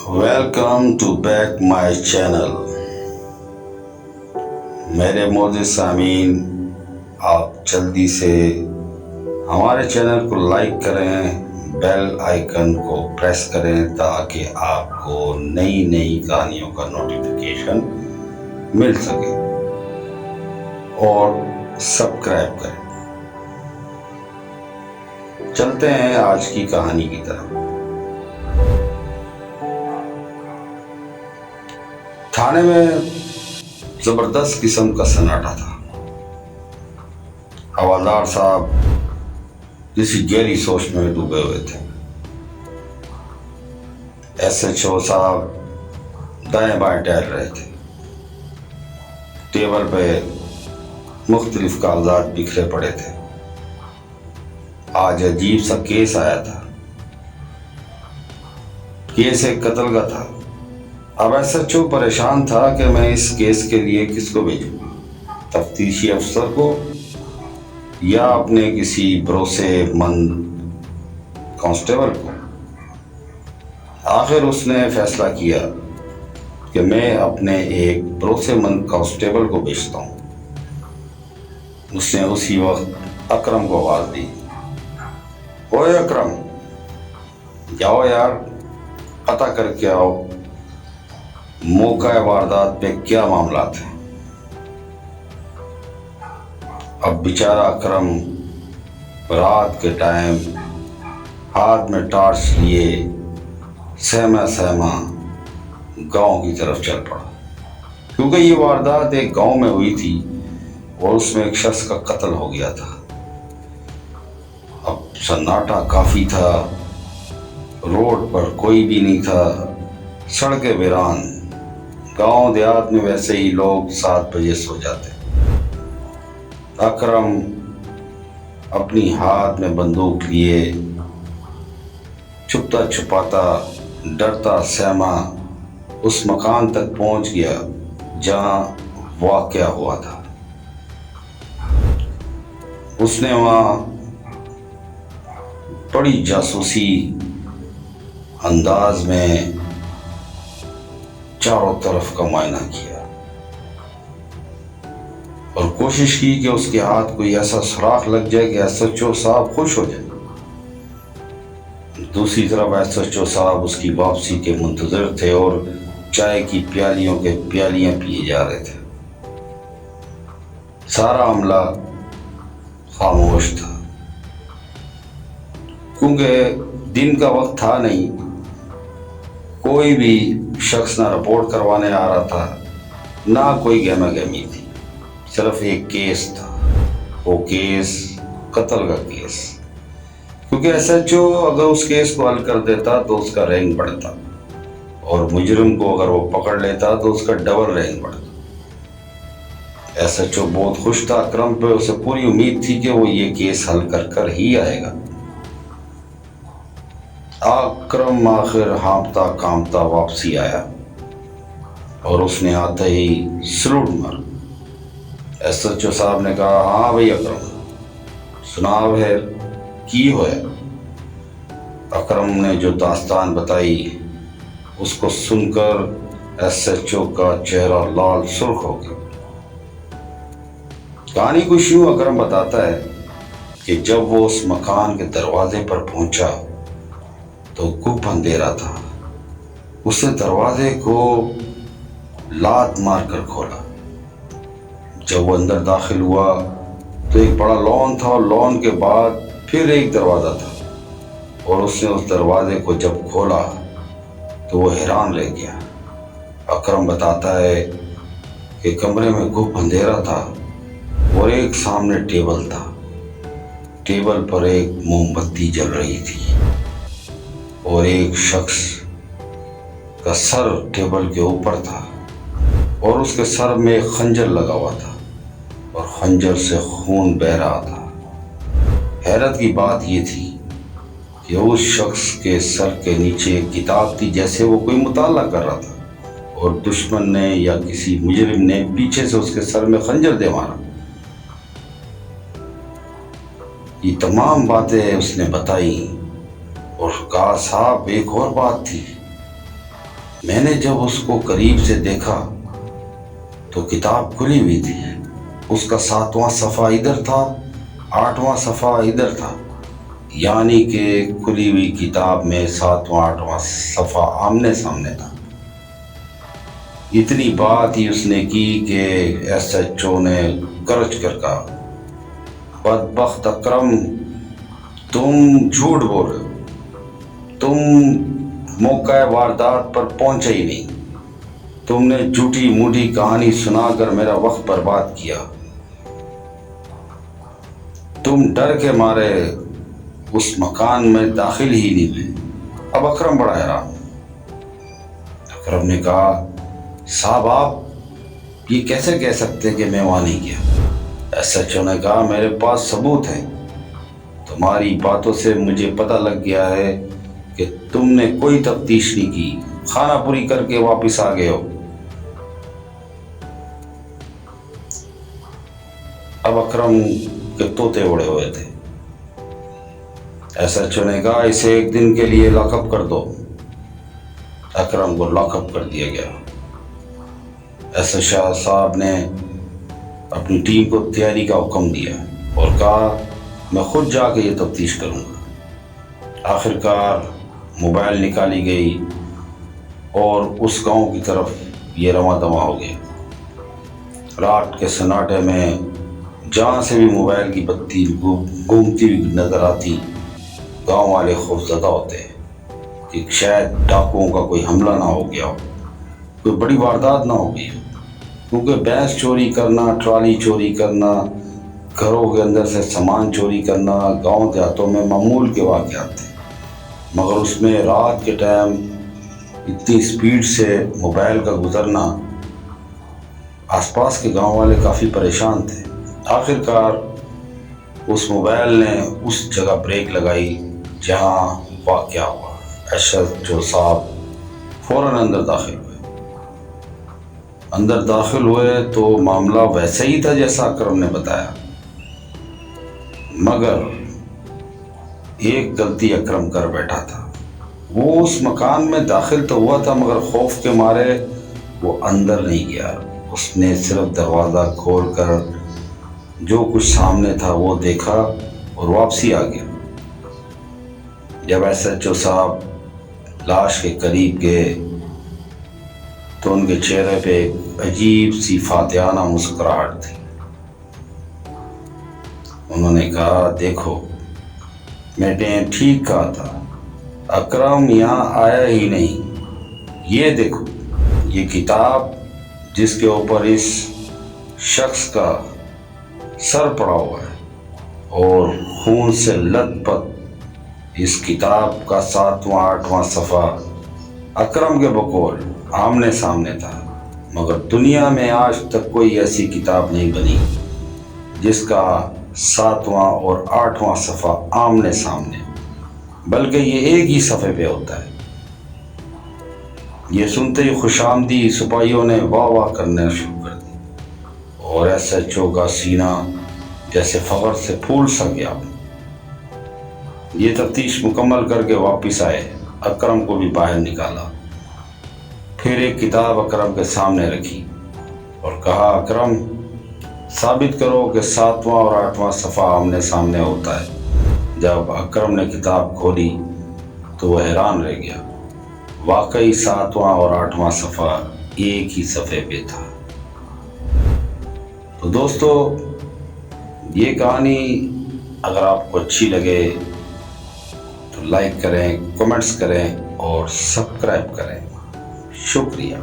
Welcome to back my channel. میرے معزز سامعین، آپ جلدی سے ہمارے چینل کو لائک کریں، بیل آئیکن کو پریس کریں تاکہ آپ کو نئی نئی کہانیوں کا نوٹیفیکیشن مل سکے، اور سبسکرائب کریں. چلتے ہیں آج کی کہانی کی طرف. تھانے میں زبردست قسم کا سناٹا تھا. حوالدار صاحب کسی گہری سوچ میں ڈوبے ہوئے تھے. ایس ایچ او صاحب دائیں بائیں ٹہل رہے تھے. ٹیبل پہ مختلف کاغذات بکھرے پڑے تھے. آج عجیب سا کیس آیا تھا. کیس ایک قتل کا تھا. اب ایس ایچ او پریشان تھا کہ میں اس کیس کے لیے کس کو بھیجوں، تفتیشی افسر کو یا اپنے کسی بھروسے مند کانسٹیبل کو. آخر اس نے فیصلہ کیا کہ میں اپنے ایک بھروسے مند کانسٹیبل کو بھیجتا ہوں. اس نے اسی وقت اکرم کو آواز دی. اوے اکرم، جاؤ یار، پتہ کر کے آؤ موقع واردات پہ کیا معاملات ہیں. اب بیچارہ اکرم رات کے ٹائم ہاتھ میں ٹارچ لیے سہما سہما گاؤں کی طرف چل پڑا، کیونکہ یہ واردات ایک گاؤں میں ہوئی تھی اور اس میں ایک شخص کا قتل ہو گیا تھا. اب سناٹا کافی تھا، روڈ پر کوئی بھی نہیں تھا، سڑکیں ویران. گاؤں دیہات میں ویسے ہی لوگ 7 بجے سو جاتے. اکرم اپنی ہاتھ میں بندوق لیے چھپتا چھپاتا ڈرتا سہما اس مکان تک پہنچ گیا جہاں واقعہ ہوا تھا. اس نے وہاں بڑی جاسوسی انداز میں چاروں طرف کا معائنہ کیا اور کوشش کی کہ اس کے ہاتھ کوئی ایسا سوراخ لگ جائے کہ ایس ایچ او صاحب خوش ہو جائے. دوسری طرف ایس ایچ او صاحب اس کی واپسی کے منتظر تھے اور چائے کی پیالیوں کے پیالیاں پیے جا رہے تھے. سارا عملہ خاموش تھا، کیونکہ دن کا وقت تھا نہیں. کوئی بھی شخص نہ رپورٹ کروانے آ رہا تھا، نہ کوئی گہما گہمی تھی. صرف ایک کیس تھا، وہ کیس قتل کا کیس. کیونکہ ایس ایچ او اگر اس کیس کو حل کر دیتا تو اس کا رینک بڑھتا، اور مجرم کو اگر وہ پکڑ لیتا تو اس کا ڈبل رینک بڑھتا. ایس ایچ او بہت خوش تھا اکرم پہ. اسے پوری امید تھی کہ وہ یہ کیس حل کر ہی آئے گا. اکرم آخر ہانپتا کانپتا واپسی آیا اور اس نے آتے ہی سلوٹ مار. ایس ایچ او صاحب نے کہا، ہاں بھائی اکرم، سناؤ ہے کی ہویا. اکرم نے جو داستان بتائی اس کو سن کر ایس ایچ او کا چہرہ لال سرخ ہو گیا. کہانی کچھ یوں اکرم بتاتا ہے کہ جب وہ اس مکان کے دروازے پر پہنچا تو گپ اندھیرا تھا. اس نے دروازے کو لات مار کر کھولا. جب وہ اندر داخل ہوا تو ایک بڑا لان تھا، اور لان کے بعد پھر ایک دروازہ تھا. اور اس نے اس دروازے کو جب کھولا تو وہ حیران رہ گیا. اکرم بتاتا ہے کہ کمرے میں گپ اندھیرا تھا اور ایک سامنے ٹیبل تھا. ٹیبل پر ایک موم بتی جل رہی تھی اور ایک شخص کا سر ٹیبل کے اوپر تھا، اور اس کے سر میں ایک خنجر لگا ہوا تھا اور خنجر سے خون بہہ رہا تھا. حیرت کی بات یہ تھی کہ اس شخص کے سر کے نیچے ایک کتاب تھی، جیسے وہ کوئی مطالعہ کر رہا تھا، اور دشمن نے یا کسی مجرم نے پیچھے سے اس کے سر میں خنجر دے مارا. یہ تمام باتیں اس نے بتائی اور کہا، صاحب ایک اور بات تھی. میں نے جب اس کو قریب سے دیکھا تو کتاب کھلی ہوئی تھی۔ اس کا 7واں صفحہ ادھر تھا، 8واں صفحہ ادھر تھا، یعنی کہ کھلی ہوئی کتاب میں 7واں 8واں صفحہ آمنے سامنے تھا۔ اتنی بات ہی اس نے کی کہ ایس ایچ او نے گرج کر کہا، بدبخت اکرم، تم جھوٹ بول رہے ہو، تم موقع واردات پر پہنچے ہی نہیں، تم نے جھوٹی موٹی کہانی سنا کر میرا وقت برباد کیا، تم ڈر کے مارے اس مکان میں داخل ہی نہیں ہوئے۔ اب اکرم بڑا حیران۔ اکرم نے کہا، صاحب آپ یہ کیسے کہہ سکتے کہ میں وہاں نہیں گیا؟ ایس ایچ او نے کہا، میرے پاس ثبوت ہے، تمہاری باتوں سے مجھے پتہ لگ گیا ہے کہ تم نے کوئی تفتیش نہیں کی، خانہ پوری کر کے واپس آ گئے ہو۔ اب اکرم کے طوطے اڑے ہوئے تھے۔ ایس ایچ او نے کہا، اسے 1 دن کے لیے لاک اپ کر دو۔ اکرم کو لاک اپ کر دیا گیا۔ ایس ایچ او صاحب نے اپنی ٹیم کو تیاری کا حکم دیا اور کہا، میں خود جا کے یہ تفتیش کروں گا۔ آخرکار موبائل نکالی گئی اور اس گاؤں کی طرف یہ رواں دواں ہو گئے۔ رات کے سناٹے میں جہاں سے بھی موبائل کی بتی گھومتی ہوئی نظر آتی، گاؤں والے خوفزدہ ہوتے کہ شاید ڈاکوؤں کا کوئی حملہ نہ ہو گیا ہو، کوئی بڑی واردات نہ ہو گئی ہو، کیونکہ بھینس چوری کرنا، ٹرالی چوری کرنا، گھروں کے اندر سے سامان چوری کرنا گاؤں دیہاتوں میں معمول کے واقعات تھے، مگر اس میں رات کے ٹائم اتنی سپیڈ سے موبائل کا گزرنا، آس پاس کے گاؤں والے کافی پریشان تھے۔ آخرکار اس موبائل نے اس جگہ بریک لگائی جہاں واقعہ ہوا۔ ایس ایچ او صاحب فوراً اندر داخل ہوئے۔ اندر داخل ہوئے تو معاملہ ویسے ہی تھا جیسا اکرم نے بتایا، مگر ایک غلطی اکرم کر بیٹھا تھا۔ وہ اس مکان میں داخل تو ہوا تھا مگر خوف کے مارے وہ اندر نہیں گیا۔ اس نے صرف دروازہ کھول کر جو کچھ سامنے تھا وہ دیکھا اور واپسی آ گیا۔ جب ایس ایچ او صاحب لاش کے قریب گئے تو ان کے چہرے پہ ایک عجیب سی فاتحانہ مسکراہٹ تھی۔ انہوں نے کہا، دیکھو میں نے ٹھیک کہا تھا، اکرم یہاں آیا ہی نہیں۔ یہ دیکھو، یہ کتاب جس کے اوپر اس شخص کا سر پڑا ہوا ہے اور خون سے لت پت اس کتاب کا 7واں 8واں صفحہ اکرم کے بقول آمنے سامنے تھا، مگر دنیا میں آج تک کوئی ایسی کتاب نہیں بنی جس کا 7واں اور 8واں صفحہ آمنے سامنے، بلکہ یہ ایک ہی صفحے پہ ہوتا ہے۔ یہ سنتے ہی خوش آمدی سپاہیوں نے واہ واہ کرنا شروع کر دی اور ایس ایچ او کا سینہ جیسے فخر سے پھول سا گیا۔ یہ تفتیش مکمل کر کے واپس آئے، اکرم کو بھی باہر نکالا، پھر ایک کتاب اکرم کے سامنے رکھی اور کہا، اکرم ثابت کرو کہ 7واں اور 8واں صفحہ آمنے سامنے ہوتا ہے۔ جب اکرم نے کتاب کھولی تو وہ حیران رہ گیا، واقعی 7واں اور 8واں صفحہ ایک ہی صفحے پہ تھا۔ تو دوستو، یہ کہانی اگر آپ کو اچھی لگے تو لائک کریں، کمنٹس کریں اور سبسکرائب کریں۔ شکریہ۔